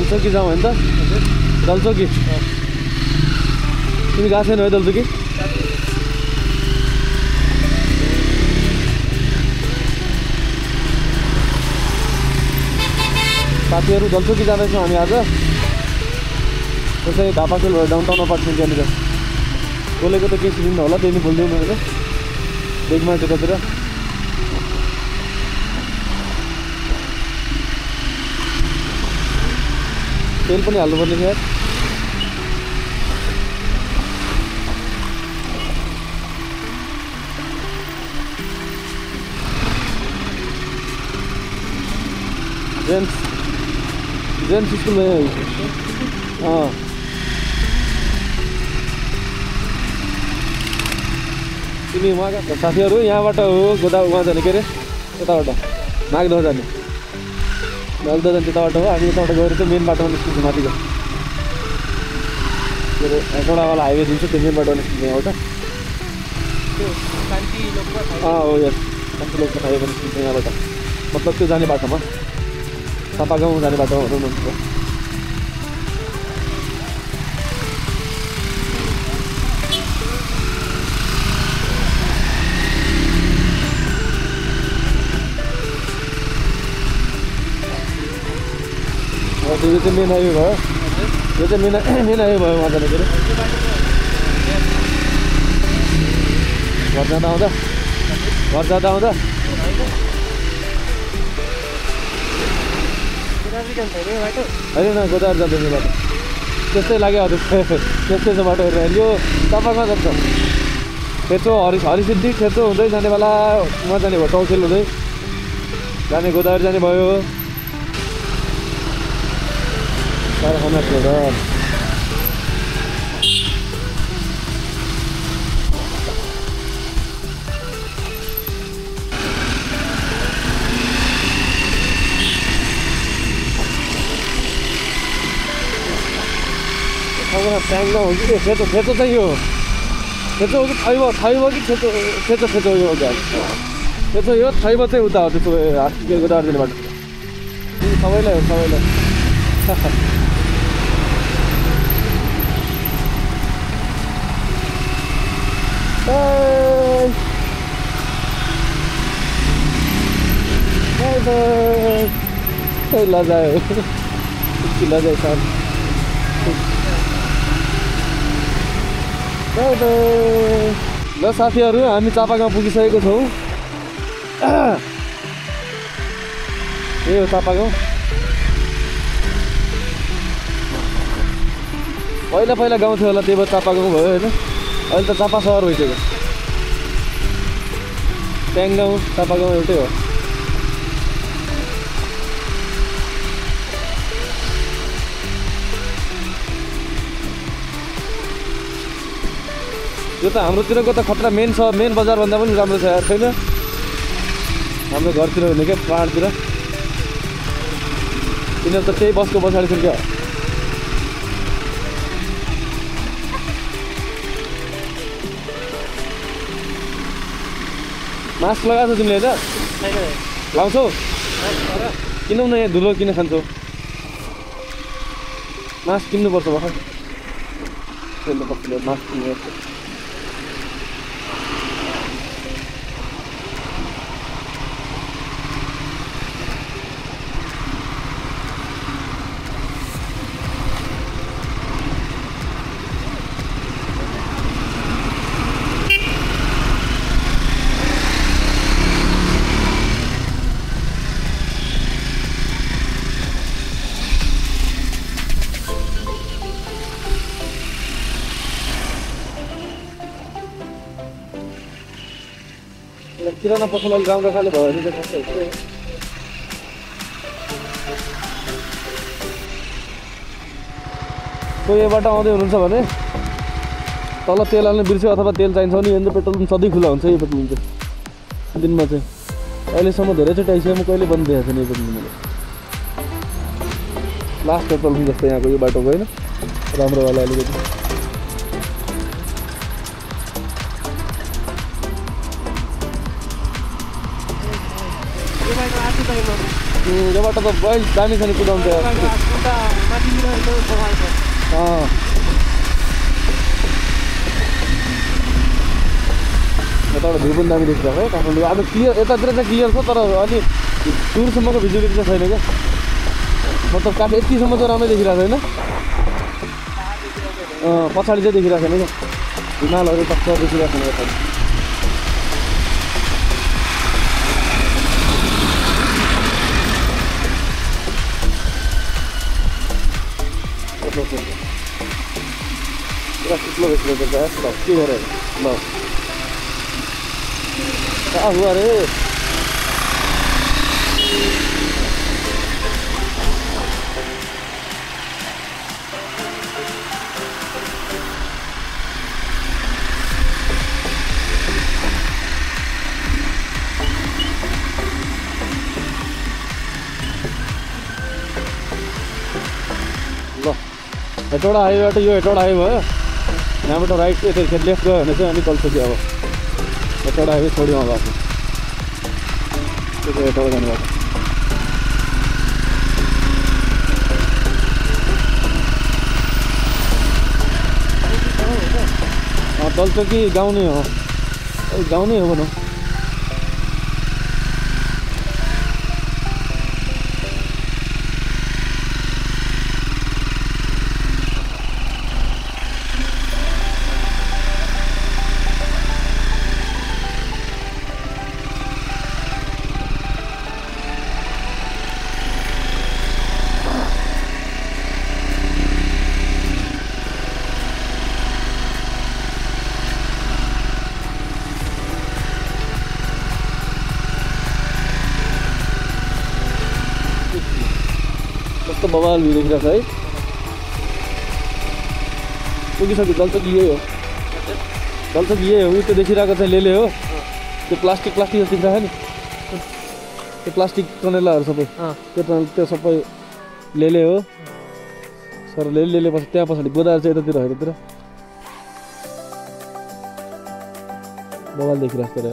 दलचौकी जाउँ होइन त दलचौकी तिमी गएको छैन है दलचौकी साथीहरू दलचौकी जाँदैछौँ हामी आज त्यसै ढापाखेल भएर डाउनटाउन अपार्टमेन्ट त्यहाँनिर बोलेको त केही सुनिन्न होला त्यही नै बोलिदिउँ मैले बेगमा त्यतातिर तेल पनि हाल्नुपर्ने छ यार जेन्ट्स स्कुलमा तिमी उहाँका साथीहरू यहाँबाट हो गोदा उहाँ जाने के अरे यताबाट नागदह जाने त्यताबाट हो हामी यताबाट गएर चाहिँ मेन बाटोमा निस्किन्छौँ माथिको के अरे एटोडावाला हाइवे दिन्छ त्यो मेन बाटोमा निस्किन्छ यहाँबाट हो यस शान्ति लोकको हाइवे निस्किन्छ यहाँबाट मतलब त्यो जाने बाटोमा चापागाउँ जाने बाटो भनौँ न यो चाहिँ मेन हाइवे भयो यो चाहिँ मेन हाइवे भयो उहाँ जाने के अरे घर जाँदा आउँदा होइन न गोदावरी जाँदैछ बाटो त्यस्तै लाग्यो हजुर त्यस्तै छ बाटो हेरेर यो चापागाउँ जान्छ ठेचो हरिसिद्धि ठेचो हुँदै जाने बेला उहाँ जाने भयो टौखेल हुँदै जाने गोदावरी जाने भयो कारखाना छोड ट्याङ्गा हो कि ठेचो चाहिँ यो ठेचो हो कि थैब कि ठेचो यो ग्यास ठेचो यो थैब चाहिँ उता हो त्यसो गोदावरी जाने बाटो सबैलाई हो सबैलाई लजायो साल ल साथीहरू हामी चापागाउँ पुगिसकेको छौँ यही हो चापागाउँ पहिला गाउँ थियो होला त्यही भएर चापागाउँ भयो होइन अहिले त चापा सहर भइसक्यो ट्याङ्गाउँ चापागाउँ एउटै हो यो त हाम्रोतिरको त खतरा मेन बजारभन्दा पनि राम्रो छ यार छैन हाम्रो घरतिर हुने क्या पहाडतिर तिनीहरू त त्यही बसको पछाडि छ क्या मास्क लगाएको छौ तिमीले होइन लाउँछौ किनौ न यहाँ धुलो किन खान्छौ मास्क किन्नुपर्छ भर्खर मास्क किन्नुपर्छ किराना पसल गाउँ रखाले भयो भने चाहिँ कस्तो हुन्छ कोही यहाँबाट आउँदै हुनुहुन्छ भने तल तेल हाल्नु बिर्स्यो अथवा तेल चाहिन्छ भने यहाँ पेट्रोल पनि सधैँ खुला हुन्छ यो पेट्रोल चाहिँ दिनमा चाहिँ अहिलेसम्म धेरैचोटि आइसक्यो म कहिले बन्द देखाएको छैन यो पेट्रोल मैले लास्ट पेट्रोल पनि जस्तो यहाँको यो बाटोको होइन राम्रोवाला अलिकति यो बाटो त बैल दामी छ नि कुदाउँछ यताबाट भ्यू पनि दामी देखिरहेको है काठमाडौँ अब क्लियर यतातिर चाहिँ क्लियर छ तर अलि दूरसम्मको भिजुअलिटी चाहिँ छैन क्या मतलब काठ यतिसम्म चाहिँ राम्रै देखिरहेको छैन पछाडि चाहिँ देखिरहेको छैन क्या हिमालहरू टक्क देखिरहेको छैन पछाडि पुरा चिप्लो भइसकेको छ ल के गरे ल कहाँ हुआ रे ल हेटौडा हाइवेबाट यो हेटौडा हाइवे भयो यहाँबाट राइट यता लेफ्ट गयो भने चाहिँ अनि कल्सोकी अब हेटौडा हाइवे छोड्यो भएको त्यो चाहिँ हेटौडा जाने बाटो कल्सोकी गाउँ नै हो गाउँ नै हो भनौँ कस्तो बवाल भ्यू देखिरहेको छ है पुगिसक्यो दलचोकी यही हो दलचोकी यही हो त्यो देखिरहेको चाहिँ लेले हो त्यो प्लास्टिक जस्तो देखिरहेको नि त्यो प्लास्टिक टनेलाहरू सबै त्यो सबै लेले हो सर लेले पछि त्यहाँ पछाडि गोदावरी चाहिँ यतातिर हो यतातिर बवाल देखिरहेको छ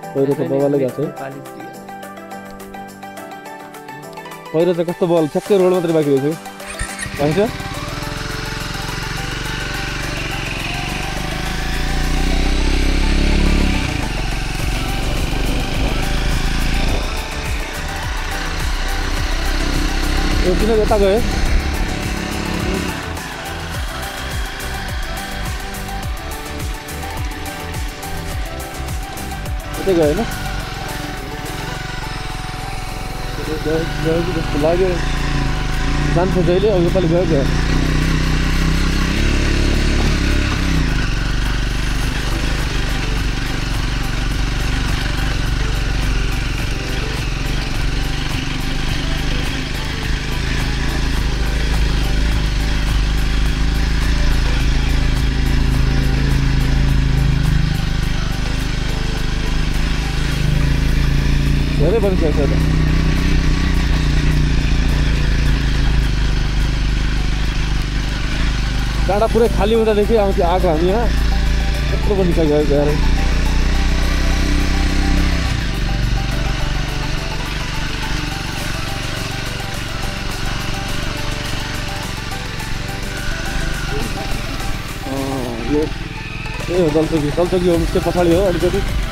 पहिरो त बवालै गएको छ है पहिरो चाहिँ कस्तो बल ठ्याक्कै रोड मात्रै बाँकी रहेछ भन्छ यो किन यता गयो यतै गयो होइन जस्तो लाग्यो जान्छ जहिले अब योपालि गयो गयो धेरै बनिसकेको छ डाँडा पुरै खाली हुँदादेखि आउँथ्यो आएको हामी यहाँ यत्रो बनिसक्यो गएर यो यही हो दलचोकी होमस्टे पछाडि हो अलिकति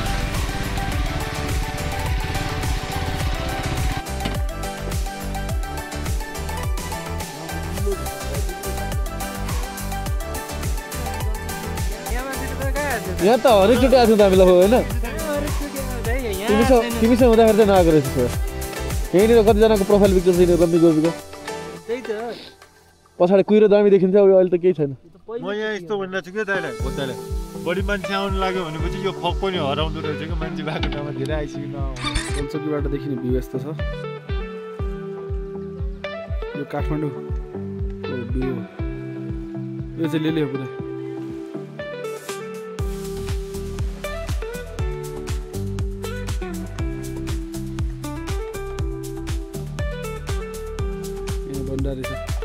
यहाँ त हरेकचोटि आएको थियो त हामीलाई होइन तिमीसँग हुँदाखेरि चाहिँ नआएको रहेछ यहीँनिर कतिजनाको प्रोफाइल पिक्चर छैन रम्मी गोर्मीको पछाडि कुहिरो दामी देखिन्छ अब अहिले त केही छैन म यहाँ यस्तो भनिरहेको छु क्या दाइलाई खोज्दालाई बढी मान्छे आउनु लाग्यो भनेपछि यो फक पनि हराउँदो रहेछ क्या मान्छे भएको ठाउँमा धेरै आइसक्यो दलचोकीबाट देखिने भ्यू यस्तो छ यो काठमाडौँको भ्यू यो चाहिँ लेले हो पुरै भण्डारी छ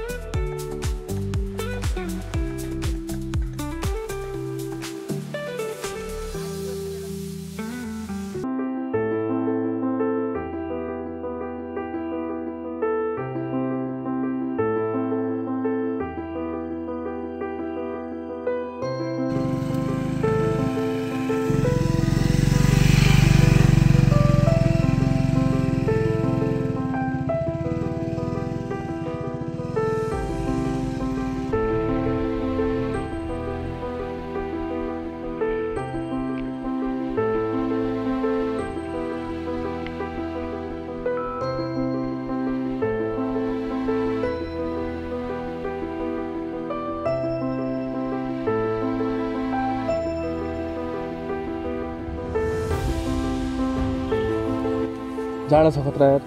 जाडो छ खतरा यार।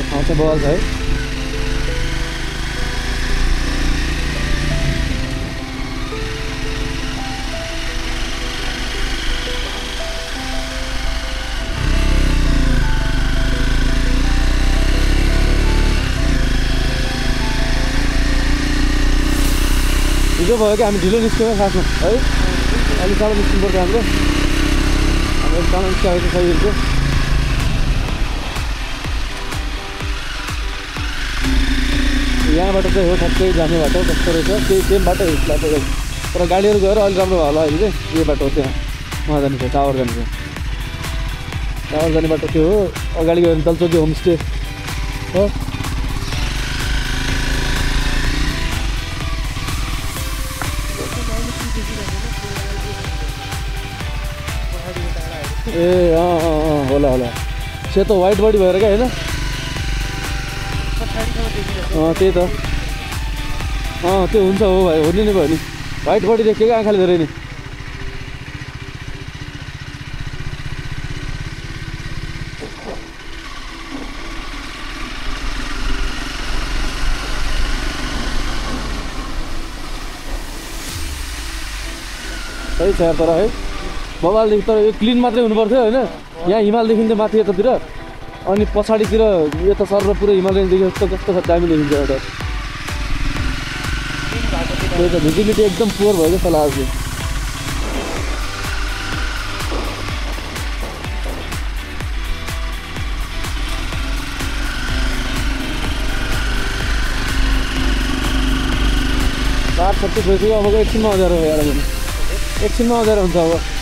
ठाउँ चाहिँ बवाल छ है। हिजो भयो कि हामी ढिलो निस्क्यौँ खासमा है। अलिक चाँडो निस्किनुपर्छ हाम्रो। अब चाँडो निस्क्यो चाहिँ सही हुन्छ। यहाँबाट चाहिँ हो ठ्याक्कै जाने बाटो कस्तो रहेछ त्यही सेम बाटो बाटो तर गाडीहरू गएर अलिक राम्रो भयो होला अहिले चाहिँ। यो बाटो हो त्यहाँ उहाँ जाने छ टावर जाने छ। टावर जाने बाटो त्यो हो। अगाडि गयो भने दलचोकी होमस्टे हो। ए होला होला सेतो वाइट बडी भएर क्या होइन। त्यही त त्यो हुन्छ हो भाइ हो नि भयो नि वाइट बडी देखेको आँखाले धेरै नि। सही छ तर है बबालदेखि तर यो क्लिन मात्रै हुनुपर्थ्यो होइन। यहाँ हिमालदेखि चाहिँ माथि यतातिर अनि पछाडितिर यता सर पुरै हिमालयन देखि जस्तो कस्तो दामी देखिन्छ एउटा। त्यो त भिजिबिलिटी एकदम पुवर भयो जस्तो लाग्छ। बार 36 भइसक्यो अबको एकछिनमा आउँदै रहेछ एकछिनमा आउँदै हुन्छ अब।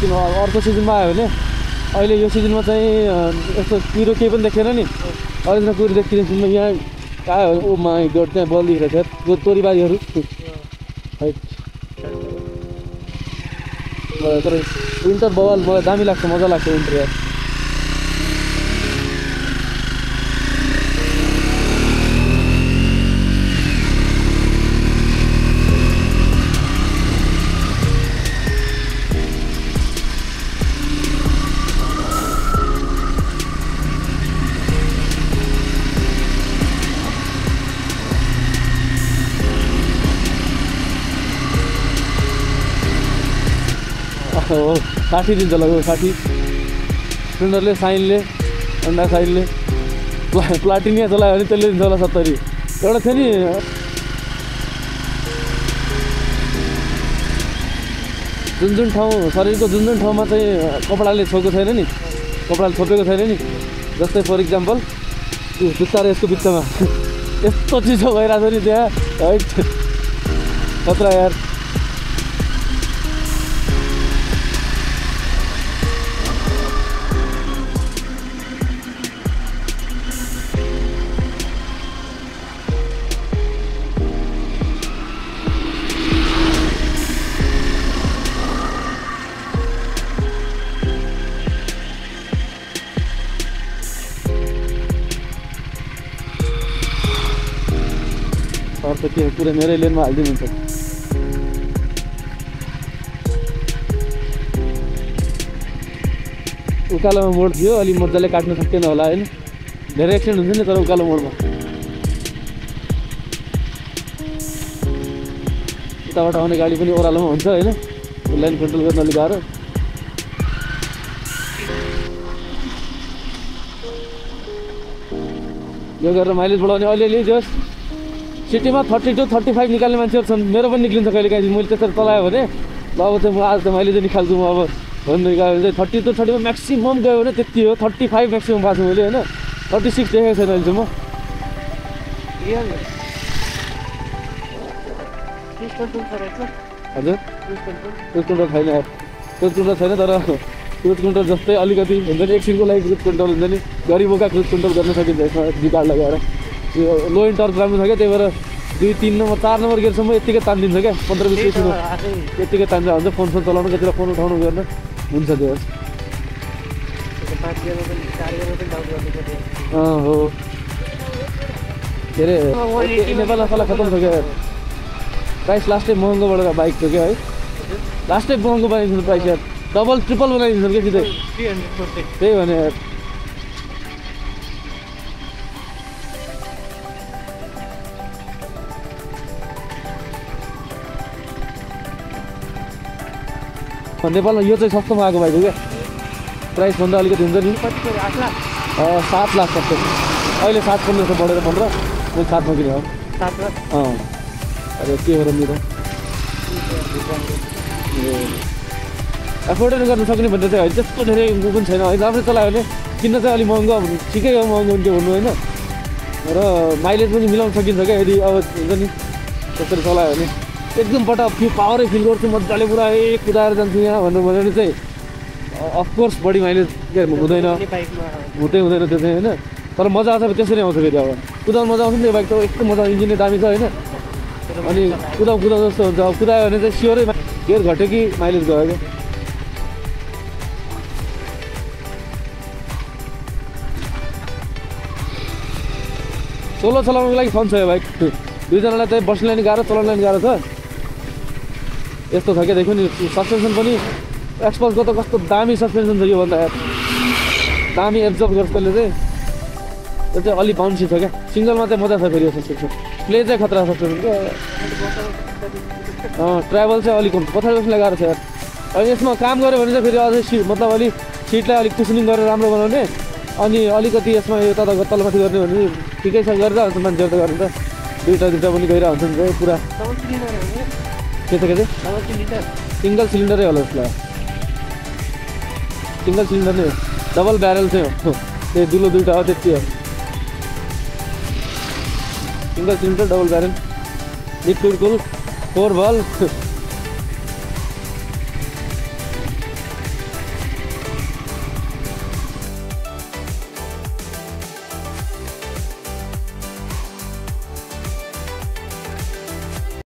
तिमी अर्को सिजनमा आयो भने अहिले यो सिजनमा चाहिँ यस्तो कुहिरो केही पनि देखेन नि। अलिकति कुहिरो देखिने सिजनमा यहाँ आयो भने ओ माई गड त्यहाँ बल देखिरहेको छ तोरीबारीहरू है। तर विन्टर बवाल मलाई दामी लाग्छ मजा लाग्छ विन्टर यार। हो 60 दिन्छ लगभग 60 स्प्लेन्डरले साइनले अन्डा साइनले प्लाटिनिया चलायो भने त्यसले दिन्छ होला 70। एउटा थियो नि जुन ठाउँ शरीरको जुन ठाउँमा चाहिँ कपडाले छोएको छैन नि कपडाले छोपेको छैन नि जस्तै फर इक्जाम्पल त्यो जुत्ता र यसको बिचमा यस्तो चिसो भइरहेको छ नि त्यहाँ है खतरा यार। त के पुरै मेरै लेनमा हालिदिनुहुन्छ। उकालोमा मोड थियो अलि मजाले काट्न सक्दैन होला होइन धेरै एक्सिडेन्ट हुन्छ नि तर उकालो मोडमा। उताबाट आउने गाडी पनि ओह्रालोमा हुन्छ होइन लाइन कन्ट्रोल गर्न अलिक गाह्रो। यो गरेर माइलेज बढाउने अलिअलि जस सिटीमा 32-35 निकाल्ने मान्छेहरू छन्। मेरो पनि निक्लिन्छ कहिले काहीँ मैले त्यसरी चलायो भने ल अब चाहिँ म आज त माइलेज निकाल्छु म अब भन्नु गयो भने चाहिँ 32-35 म्याक्सिमम गयो भने त्यति हो। 35 म्याक्सिमम पाएको छु मैले होइन 36 देखेको छैन अहिलेसम्म। हजुर क्रुज कन्ट्रोल छैन यार क्रुज कन्ट्रोल छैन तर क्रुज कन्ट्रोल जस्तै अलिकति हुन्छ नि एकछिनको लागि क्रुज कन्ट्रोल हुन्छ नि गरिबोका क्रुज कन्ट्रोल गर्न सकिन्छ यसमा जी कार्ड लगाएर लो इन टर्च राम्रो छ क्या, त्यही भएर 2, 3 नम्बर 4 नम्बर गियरसम्म यत्तिकै तानिदिन्छ क्या, 15-20 किलो यत्तिकै तान्छ हुन्छ। फोन चलाउनु कतिवटा फोन उठाउनु गर्न हुन्छ त्यो। हो के अरे नेपालमा सल्लाह खतम छ क्या, प्राइस लास्टै महँगो बढेर बाइक थियो क्या है, लास्टै महँगो बनाइदिन्छ प्राइस यार, डबल ट्रिपल बनाइदिन्छ क्या सिधै। त्यही भने यार नेपालमा यो चाहिँ सस्तोमा आएको बाइक हो क्या, प्राइसभन्दा अलिकति हुन्छ नि। 7 लाख सक्छ अहिले, 7-15 बढेर 15, मैले 7मा किने हो। अरे के हो र मेरो एफोर्ड गर्न सक्ने भनेर चाहिँ होइन, त्यस्तो धेरै पनि छैन है, राम्रो चलायो भने किन्न चाहिँ अलिक महँगो, ठिकै हो महँगो हुन्छ भन्नु होइन। र माइलेज पनि मिलाउन सकिन्छ क्या यदि अब हुन्छ नि त्यसरी चलायो भने। एकदम पावरै फिल गर्छु मजाले, पुरा कुदाएर जान्छु यहाँ भन्नु भयो भने चाहिँ अफकोर्स बढी माइलेज के हुँदैन, हुँदैन त्यो चाहिँ होइन। तर मजा आउँछ त्यसरी आउँछ फेरि, अब कुदाउनु मजा आउँछ नि त्यो बाइक त, एकदम मजा, इन्जिन दामी छ होइन। अनि कुदाउ जस्तो हुन्छ, अब कुदायो भने चाहिँ स्योरै गियर घट्यो कि माइलेज गयो क्या। सोलो चलाउनुको लागि फन छ यो बाइक, 2जनालाई चाहिँ बस्नुलाई नि गाह्रो, चलाउनुलाई नि गाह्रो छ। यस्तो छ क्या, देख्यो नि सस्पेन्सन पनि एक्सपल्सको त कस्तो दामी सस्पेन्सन छ योभन्दा यार, दामी एब्जर्भ गर्छ त्यसले चाहिँ, त्यो चाहिँ अलि बाउन्सी छ क्या। सिङ्गलमा चाहिँ मजा छ फेरि यो सस्पेन्सन, प्ले चाहिँ खतरा सस्पेन्सन क्या। ट्राभल चाहिँ अलिक पछाडि बस्नुलाई गाह्रो छ यार। अनि यसमा काम गऱ्यो भने चाहिँ फेरि अझै मतलब अलिक सिटलाई अलिक कुसनिङ गरेर राम्रो बनाउने, अनि अलिकति यसमा यो तलमाथि गर्ने भने ठिकै छ, गरेर हुन्छ मान्छेहरू त गर्नु त, दुईवटा पनि गइरहेको हुन्छ नि पुरा। के छ के चाहिँ सिङ्गल सिलिन्डरै होला उसलाई, सिङ्गल सिलिन्डर नै हो, डबल ब्यारेल चाहिँ हो, त्यही दुलो दुइटा हो त्यति हो। Single cylinder double barrel, liquid कुल 4 भल